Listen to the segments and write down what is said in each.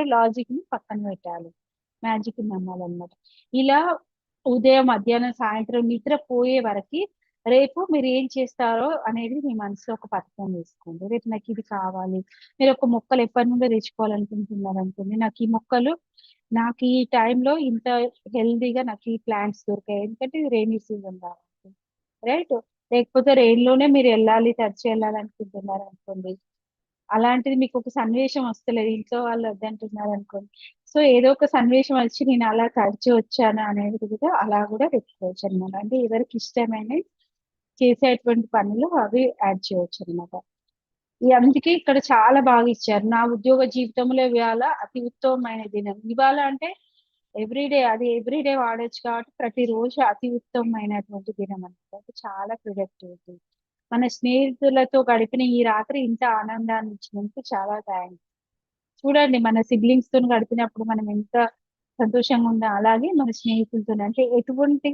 అప్పుడు లాజిక్ ని పక్కన పెట్టాలి, మ్యాజిక్ ని నమ్మాలన్నమాట. ఇలా ఉదయం మధ్యాహ్నం సాయంత్రం నిద్ర పోయే వరకు రేపు మీరు ఏం చేస్తారో అనేది మీ మనసులో ఒక పథకం వేసుకోండి. రేపు నాకు ఇది కావాలి, మీరు ఒక మొక్కలు ఎప్పటి నుండో తెచ్చుకోవాలనుకుంటున్నారు అనుకోండి, నాకు ఈ మొక్కలు నాకు ఈ టైంలో ఇంత హెల్దీగా నాకు ఈ ప్లాంట్స్ దొరికాయి, ఎందుకంటే ఇది రెయినీ సీజన్ కాబట్టి, రైట్. లేకపోతే రెయిన్ లోనే మీరు వెళ్ళాలి, తడిచి వెళ్ళాలి అనుకుంటున్నారు అనుకోండి, అలాంటిది మీకు ఒక సన్నివేశం వస్తలేదు, ఇంట్లో వాళ్ళు వద్దంటున్నారు అనుకోండి, సో ఏదో ఒక సన్నివేశం వచ్చి నేను అలా తడిచి వచ్చాను అనేది కూడా అలా కూడా పెట్టుకోవచ్చు అనమాట. అంటే ఎవరికి ఇష్టమైన చేసేటువంటి పనులు అవి యాడ్ చేయొచ్చు అనమాట. అందుకే ఇక్కడ చాలా బాగా ఇచ్చారు. నా ఉద్యోగ జీవితంలో ఇవాళ అతి ఉత్తమమైన దినం. ఇవాళ అంటే ఎవ్రీడే, అది ఎవ్రీడే వాడొచ్చు కాబట్టి ప్రతిరోజు అతి ఉత్తమమైనటువంటి దినం అనమాట. అంటే చాలా ప్రొడక్టివిటీ. మన స్నేహితులతో గడిపిన ఈ రాత్రి ఇంత ఆనందాన్ని ఇచ్చినందుకు చాలా థ్యాంక్స్. చూడండి, మన సిబ్లింగ్స్ తో గడిపినప్పుడు మనం ఎంత సంతోషంగా ఉందో, అలాగే మన స్నేహితులతో అంటే ఎటువంటి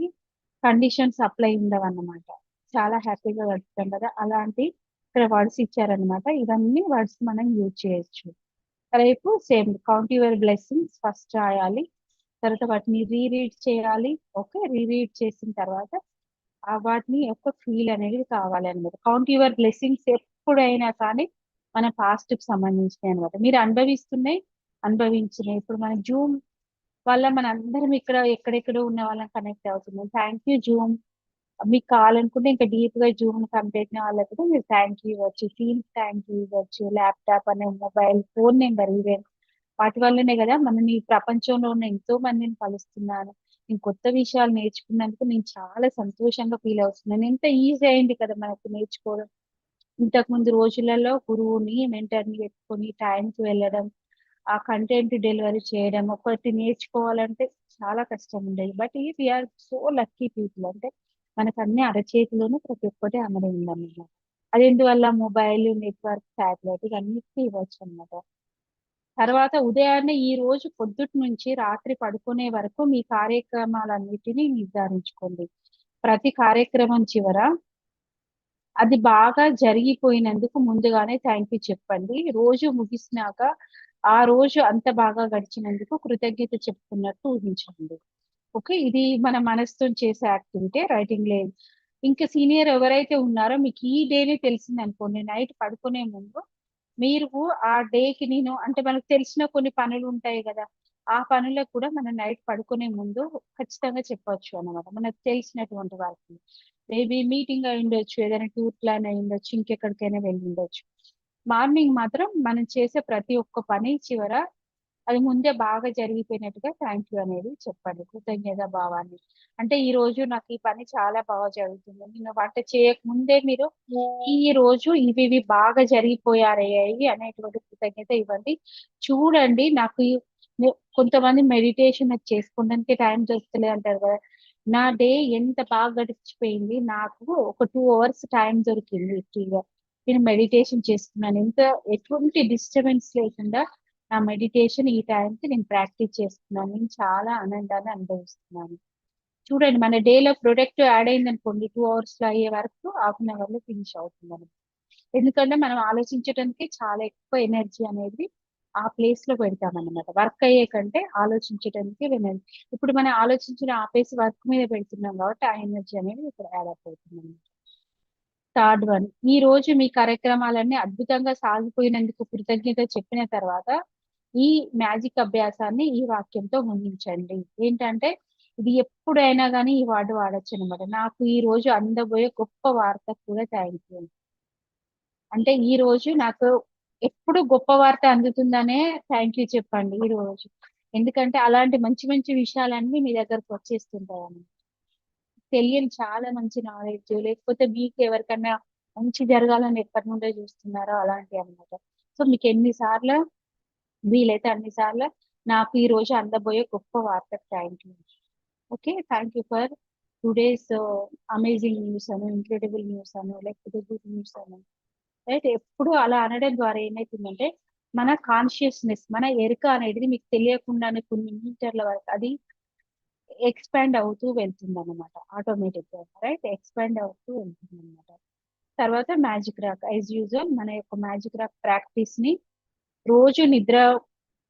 కండిషన్స్ అప్లై ఉండవన్నమాట. చాలా హ్యాపీగా గడుపుతాం కదా, అలాంటి ఇక్కడ వర్డ్స్ ఇచ్చారనమాట. ఇవన్నీ వర్డ్స్ మనం యూజ్ చేయొచ్చు. రేపు same count your blessings first రాయాలి, తర్వాత వాటిని రీరీడ్ చేయాలి. ఓకే, రీరీడ్ చేసిన తర్వాత వాటిని యొక్క ఫీల్ అనేది కావాలి అనమాట. కౌంట్ యువర్ బ్లెస్సింగ్స్ ఎప్పుడైనా కానీ మన పాస్ట్ కి సంబంధించినవి అనమాట. మీరు అనుభవిస్తున్నాయి, అనుభవించినాయి. ఇప్పుడు మన జూమ్ వల్ల మన అందరం ఇక్కడ ఎక్కడెక్కడో ఉన్న వాళ్ళని కనెక్ట్ అవుతున్నాం. Thank you Zoom. మీకు కావాలనుకుంటే ఇంకా డీప్ గా జూమ్ కంప్లీట్ వాళ్ళకి కూడా మీరు థ్యాంక్ యూ ఇవ్వచ్చు, టీమ్స్ థ్యాంక్ యూ ఇవ్వచ్చు, ల్యాప్టాప్ అనే మొబైల్ ఫోన్ నెంబర్ ఈవెన్ వాటి వల్లనే కదా మనం ఈ ప్రపంచంలో ఉన్న ఎంతో మందిని కలుస్తున్నాను, నేను కొత్త విషయాలు నేర్చుకున్నందుకు నేను చాలా సంతోషంగా ఫీల్ అవుతున్నాను. ఎంత ఈజీ అయింది కదా మనకు నేర్చుకోవడం. ఇంతకు ముందు రోజులలో గురువుని మెంటర్ని పెట్టుకొని టైంకి వెళ్ళడం, ఆ కంటెంట్ డెలివరీ చేయడం, ఒకటి నేర్చుకోవాలంటే చాలా కష్టం ఉండేది. But we are so lucky people, అంటే మనకు అన్ని అరచేతిలోనే ప్రతి ఒక్కటి అమలు ఉందన్నమాట. అది ఎందువల్ల మొబైల్ నెట్వర్క్ శాటిలైట్ ఇవన్నిటికీ ఇవ్వచ్చు అనమాట. తర్వాత ఉదయాన్నే ఈ రోజు పొద్దుటి నుంచి రాత్రి పడుకునే వరకు మీ కార్యక్రమాలన్నిటినీ నిర్ధారించుకోండి. ప్రతి కార్యక్రమం చివర అది బాగా జరిగిపోయినందుకు ముందుగానే థ్యాంక్ యూ చెప్పండి. రోజు ముగిసినాక ఆ రోజు అంత బాగా గడిచినందుకు కృతజ్ఞత చెప్పుకున్నట్టు ఊహించండి. ఓకే, ఇది మన మనసుతో చేసే యాక్టివిటీ, రైటింగ్ లేదు. ఇంకా సీనియర్ ఎవరైతే ఉన్నారో మీకు ఈ డేనే తెలిసింది అనుకోండి, నైట్ పడుకునే ముందు మీరు ఆ డేకి నేను అంటే మనకు తెలిసిన కొన్ని పనులు ఉంటాయి కదా, ఆ పనులకు కూడా మనం నైట్ పడుకునే ముందు ఖచ్చితంగా చెప్పొచ్చు అన్నమాట, మనకు తెలిసినటువంటి వాళ్ళకి. మేబీ మీటింగ్ అయి ఉండొచ్చు, ఏదైనా టూర్ ప్లాన్ అయి ఉండొచ్చు, ఇంకెక్కడికైనా వెళ్ళి ఉండొచ్చు. మార్నింగ్ మాత్రం మనం చేసే ప్రతి ఒక్క పని చివర అది ముందే బాగా జరిగిపోయినట్టుగా థ్యాంక్ యూ అనేది చెప్పండి, కృతజ్ఞత భావాన్ని. అంటే ఈ రోజు నాకు ఈ పని చాలా బాగా జరుగుతుంది, నేను వంట చేయక ముందే మీరు ఈ రోజు ఇవి బాగా జరిగిపోయారయ్యాయి అనేటువంటి కృతజ్ఞత ఇవ్వండి. చూడండి, నాకు కొంతమంది మెడిటేషన్ అది చేసుకోవడానికి టైం దొరుకుతలే అంటారు కదా, నా డే ఎంత బాగా గడిచిపోయింది, నాకు ఒక 2 hours టైం దొరికింది ఫ్రీగా, నేను మెడిటేషన్ చేసుకున్నాను. ఎంత ఎటువంటి డిస్టర్బెన్స్ లేకుండా నా మెడిటేషన్ ఈ టైంకి నేను ప్రాక్టీస్ చేస్తున్నాను, నేను చాలా ఆనందాన్ని అనుభవిస్తున్నాను. చూడండి, మన డేలో ప్రొడక్ట్ యాడ్ అయింది అనుకోండి, 2 hours లో అయ్యే వరకు హాఫ్-an-hour లో ఫినిష్ అవుతుంది. ఎందుకంటే మనం ఆలోచించడానికి చాలా ఎక్కువ ఎనర్జీ అనేది ఆ ప్లేస్ లో పెడతాం అనమాట. వర్క్ అయ్యే కంటే ఆలోచించడానికి ఎనర్జీ, ఇప్పుడు మనం ఆలోచించిన ఆపేసి వర్క్ మీద పెడుతున్నాం కాబట్టి ఆ ఎనర్జీ అనేది ఇక్కడ యాడ్ అప్ అవుతుంది. థర్డ్ వన్, ఈ రోజు మీ కార్యక్రమాలన్నీ అద్భుతంగా సాగిపోయినందుకు కృతజ్ఞత చెప్పిన తర్వాత ఈ మ్యాజిక్ అభ్యాసాన్ని ఈ వాక్యంతో ముగించండి. ఏంటంటే ఇది ఎప్పుడైనా కానీ ఈ వర్డ్ వాడచ్చు అనమాట. నాకు ఈ రోజు అందబోయే గొప్ప వార్త కూడా థ్యాంక్ యూ. అంటే ఈ రోజు నాకు ఎప్పుడు గొప్ప వార్త అందుతుందనే థ్యాంక్ యూ చెప్పండి ఈ రోజు. ఎందుకంటే అలాంటి మంచి మంచి విషయాలన్నీ మీ దగ్గరకు వచ్చేస్తుంటాయి అన్నమాట. తెలియని చాలా మంచి నాలెడ్జ్, లేకపోతే మీకు ఎవరికన్నా మంచి జరగాలని ఎప్పటి నుండో చూస్తున్నారో అలాంటివి అన్నమాట. సో మీకు ఎన్నిసార్లు వీలైతే అన్నిసార్లు నాకు ఈ రోజు అందబోయే గొప్ప వార్త thank you. Okay, thank you for today's amazing news అను, ఇంక్రెడిబుల్ న్యూస్ అను, లేకపోతే గుడ్ న్యూస్ అను, రైట్. ఎప్పుడు అలా అనడం ద్వారా ఏమైతుందంటే మన కాన్షియస్నెస్, మన ఎరుక అనేది మీకు తెలియకుండానే కొన్ని మీటర్ల వరకు అది ఎక్స్పాండ్ అవుతూ వెళ్తుంది అనమాట, ఆటోమేటిక్ గా, రైట్. ఎక్స్పాండ్ అవుతూ వెళ్తుంది అనమాట. తర్వాత మ్యాజిక్ రాక్ యాజ్ యూజువల్ మన యొక్క మ్యాజిక్ రాక్ ప్రాక్టీస్ ని రోజు నిద్ర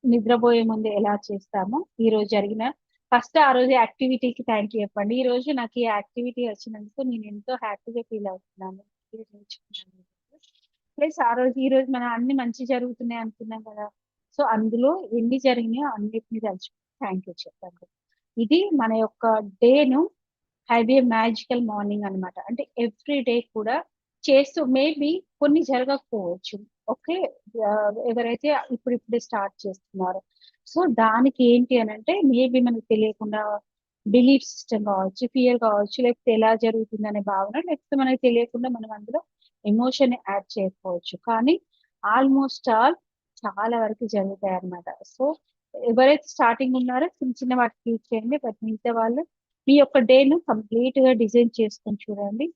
నిద్రపోయే ముందు ఎలా చేస్తామో ఈ రోజు జరిగిన ఫస్ట్ ఆ రోజు యాక్టివిటీకి థ్యాంక్ యూ చెప్పండి. ఈ రోజు నాకు ఈ యాక్టివిటీ వచ్చినందుకు నేను ఎంతో హ్యాపీగా ఫీల్ అవుతున్నాను. ఇది నేర్చుకున్నాను. ప్లస్ ఆ రోజు ఈ రోజు మనం అన్ని మంచి జరుగుతున్నాయి అనుకున్నాం కదా. సో అందులో ఎన్ని జరిగినాయో అన్నిటిని తలుచుకుని థ్యాంక్ యూ చెప్పండి. ఇది మన యొక్క డేను హ్యావ్ ఏ మ్యాజికల్ మార్నింగ్ అన్నమాట. అంటే ఎవ్రీ డే కూడా చేస్తూ మేబీ కొన్ని జరగకపోవచ్చు. ఓకే. ఎవరైతే ఇప్పుడిప్పుడే స్టార్ట్ చేస్తున్నారో సో దానికి ఏంటి అని అంటే మేబీ మనకు తెలియకుండా బిలీఫ్ సిస్టమ్ కావచ్చు, ఫియర్ కావచ్చు, లేకపోతే ఎలా జరుగుతుంది అనే భావన, లేకపోతే మనకు తెలియకుండా మనం అందులో ఎమోషన్ యాడ్ చేయకపోవచ్చు. కానీ ఆల్మోస్ట్ ఆల్ చాలా వరకు జరుగుతాయి అన్నమాట. సో ఎవరైతే స్టార్టింగ్ ఉన్నారో చిన్న చిన్న వాటికి యూజ్ చేయండి. బట్ మిగతా వాళ్ళు మీ యొక్క డేను కంప్లీట్ గా డిజైన్ చేసుకొని చూడండి.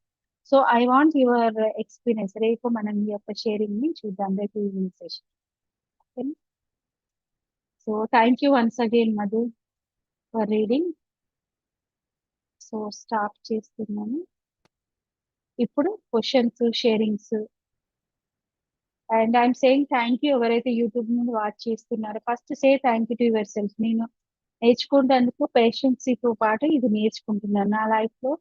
So I want your experience. రేపు మనం ఈ యొక్క షేరింగ్ ని చూద్దాం రేపు evening session. So thank you once again Madhu for reading. So start చేస్తున్నాను ఇప్పుడు questions sharings. And I'm saying thank you ఎవరైతే యూట్యూబ్ నుండి వాచ్ చేస్తున్నారో first say thank you to your self. నేను నేర్చుకుంటేందుకు పేషెన్సీతో పాటు ఇది నేర్చుకుంటున్నాను. నా లైఫ్ లో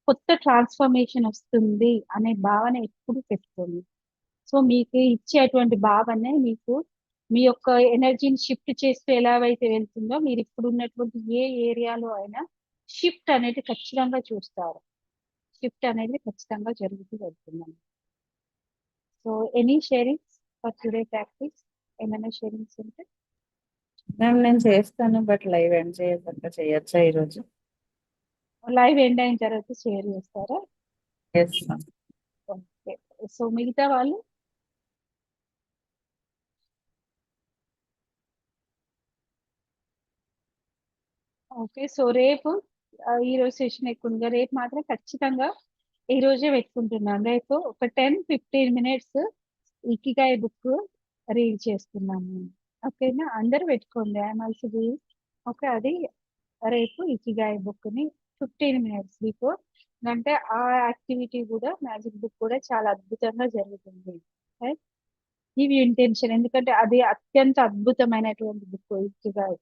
కొత్త ట్రాన్స్ఫర్మేషన్ వస్తుంది అనే భావన ఎప్పుడు పెట్టుకోండి. సో మీకు ఇచ్చేటువంటి భావనే మీకు మీ యొక్క ఎనర్జీని షిఫ్ట్ చేస్తూ ఎలా అయితే వెళ్తుందో మీరు ఇప్పుడు ఉన్నటువంటి ఏ ఏరియాలో అయినా షిఫ్ట్ అనేది ఖచ్చితంగా చూస్తారు. షిఫ్ట్ అనేది ఖచ్చితంగా జరుగుతూ వెళ్తుందండి. So any sharings for today practice? ఏమైనా షేరింగ్స్ ఉంటే మ్యామ్ నేను చేస్తాను, బట్ లైవ్ ఎండ్ చేయకుండా చేయొచ్చా ఈరోజు? లైవ్ ఎండ్ అయిన తర్వాత షేర్ చేస్తారా? Yes ma'am. ఓకే. సో మిగతా వాళ్ళు ఓకే. సో రేపు ఈ రోజు సెషన్ ఎక్కువ ఉంది. రేపు మాత్రం ఖచ్చితంగా ఈ రోజే పెట్టుకుంటున్నాను. రేపు ఒక 10-15 minutes ఇకిగాయ్ బుక్ రీడ్ చేస్తున్నాను. ఓకేనా? అందరూ పెట్టుకోండి. I'm also doing. ఓకే. అది రేపు ఇకిగాయ్ బుక్ ని 15 minutes బిఫోర్. అంటే ఆ యాక్టివిటీ కూడా మ్యాజిక్ బుక్ కూడా చాలా అద్భుతంగా జరుగుతుంది. Give intention. ఎందుకంటే అది అత్యంత అద్భుతమైనటువంటి బుక్ ఇకిగాయ్.